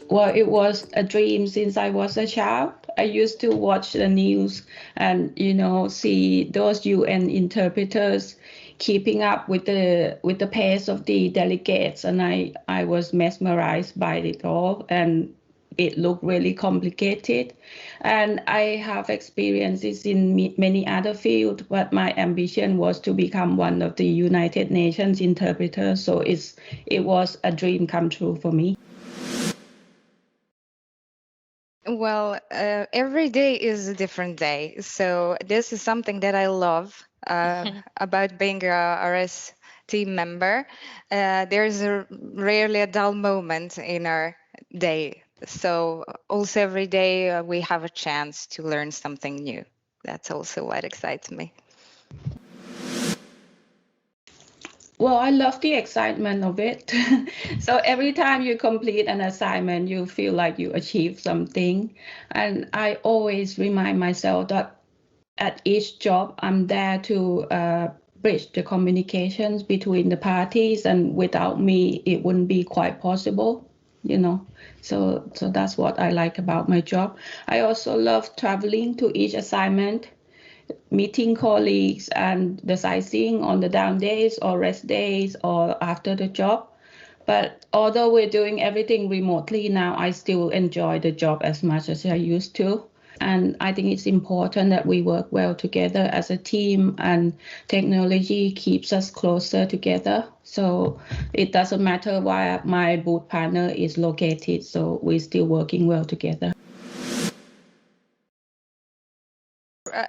Well, it was a dream since I was a child. I used to watch the news and, see those UN interpreters keeping up with the pace of the delegates, and I was mesmerized by it all, and it looked really complicated. And I have experiences in many other fields, but my ambition was to become one of the United Nations interpreters. So it was a dream come true for me. Well, every day is a different day. So this is something that I love about being a RS team member. There's rarely a dull moment in our day. So also every day we have a chance to learn something new. That's also what excites me. Well, I love the excitement of it. So every time you complete an assignment, you feel like you achieved something. And I always remind myself that at each job, I'm there to bridge the communications between the parties, and without me, it wouldn't be quite possible. So that's what I like about my job. I also love traveling to each assignment, meeting colleagues, and the sightseeing on the down days or rest days or after the job. But although we're doing everything remotely now, I still enjoy the job as much as I used to. And I think it's important that we work well together as a team, and technology keeps us closer together. So it doesn't matter where my booth partner is located, so we're still working well together.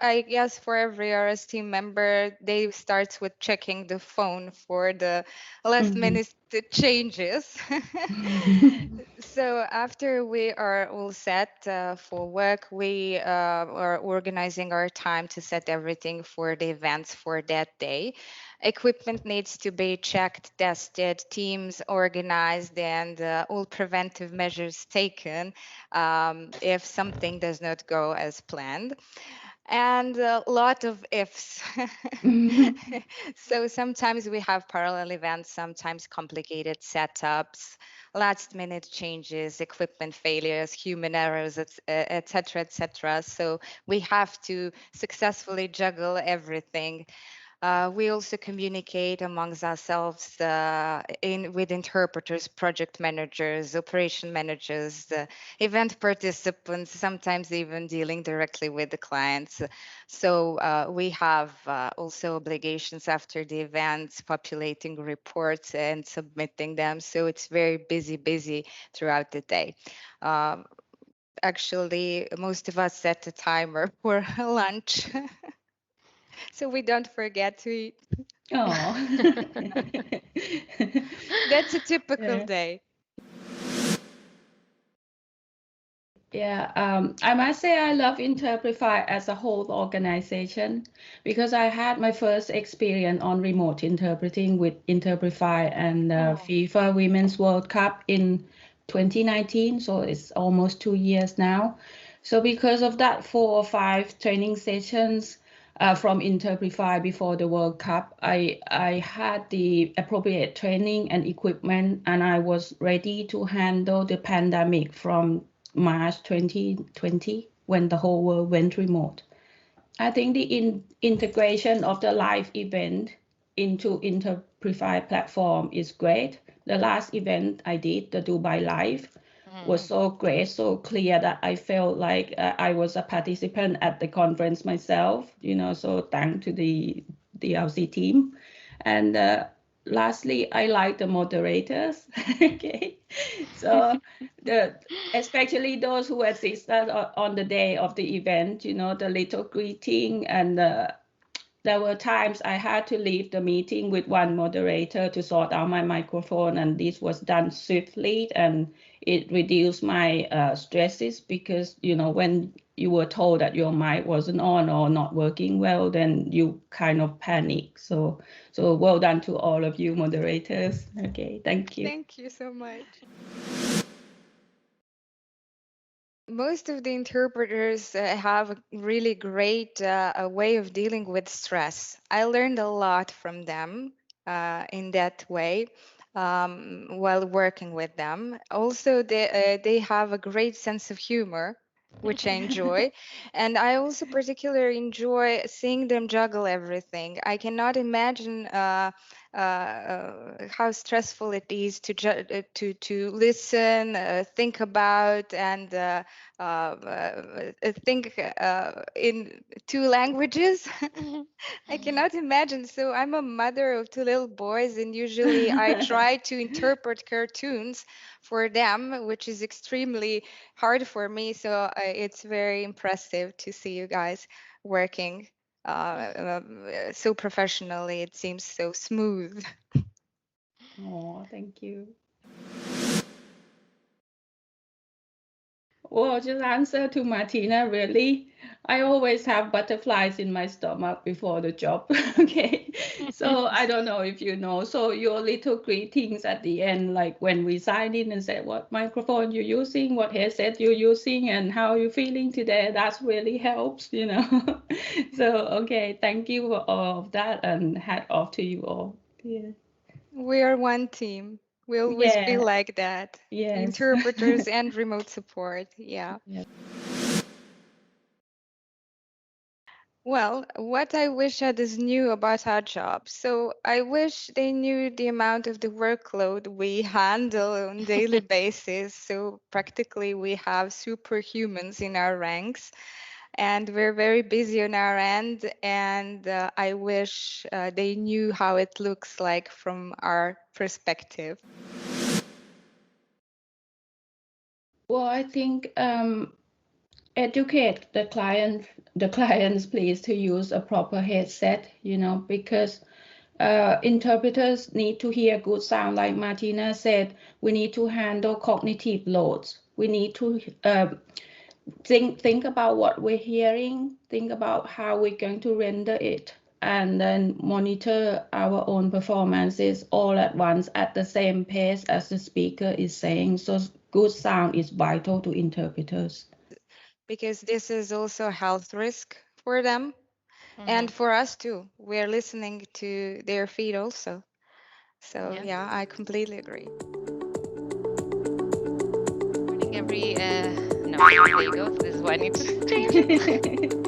I guess for every RS team member, they starts with checking the phone for the last minute changes. So after we are all set for work, we are organizing our time to set everything for the events for that day. Equipment needs to be checked, tested, teams organized, and all preventive measures taken if something does not go as planned. And a lot of ifs. So sometimes we have parallel events, sometimes complicated setups, last minute changes, equipment failures, human errors, etc., etc. So we have to successfully juggle everything. We also communicate amongst ourselves with interpreters, project managers, operation managers, event participants, sometimes even dealing directly with the clients. So we have also obligations after the events, populating reports and submitting them. So it's very busy throughout the day. Actually, most of us set a timer for lunch. So we don't forget to eat. Oh. That's a typical day. Yeah, I must say I love Interprefy as a whole organization, because I had my first experience on remote interpreting with Interprefy and FIFA Women's World Cup in 2019, so it's almost 2 years now. So because of that, 4 or 5 training sessions from Interprefy before the World Cup, I had the appropriate training and equipment, and I was ready to handle the pandemic from March 2020, when the whole world went remote. I think the integration of the live event into Interprefy platform is great. The last event I did, the Dubai Live, was so great, so clear, that I felt like I was a participant at the conference myself. So thanks to the LC team. And lastly, I like the moderators. Okay, so especially those who assisted on the day of the event, the little greeting, and there were times I had to leave the meeting with one moderator to sort out my microphone, and this was done swiftly, and it reduced my stresses, because when you were told that your mic wasn't on or not working well, then you kind of panic. So well done to all of you moderators. Okay, thank you. Thank you so much. Most of the interpreters have a really great a way of dealing with stress. I learned a lot from them in that way. while working with them. Also, they have a great sense of humor, which I enjoy. And I also particularly enjoy seeing them juggle everything. I cannot imagine how stressful it is to listen, think about, and think in two languages. I cannot imagine. So I'm a mother of two little boys, and usually I try to interpret cartoons for them, which is extremely hard for me. So it's very impressive to see you guys working so professionally. It seems so smooth. Oh, thank you. Well, just answer to Martina, really. I always have butterflies in my stomach before the job. Okay. So I don't know if you know. So your little greetings at the end, like when we sign in and say what microphone you're using, what headset you're using, and how you're feeling today, that really helps, you know. So, okay, thank you for all of that and hat off to you all. Yeah. We are one team. We always feel Yeah. like that. Yes. Interpreters and remote support. Yeah. Yes. Well, what I wish others knew about our job. So I wish they knew the amount of the workload we handle on daily basis. So practically we have superhumans in our ranks, and we're very busy on our end. And I wish they knew how it looks like from our perspective. Well, I think educate the clients please to use a proper headset, you know, because interpreters need to hear good sound. Like Martina said, we need to handle cognitive loads. We need to think about what we're hearing, think about how we're going to render it, and then monitor our own performances all at once at the same pace as the speaker is saying. So good sound is vital to interpreters. Because this is also a health risk for them and for us too. We're listening to their feed also. So yeah, I completely agree. No, there you go. This is why I need to change it.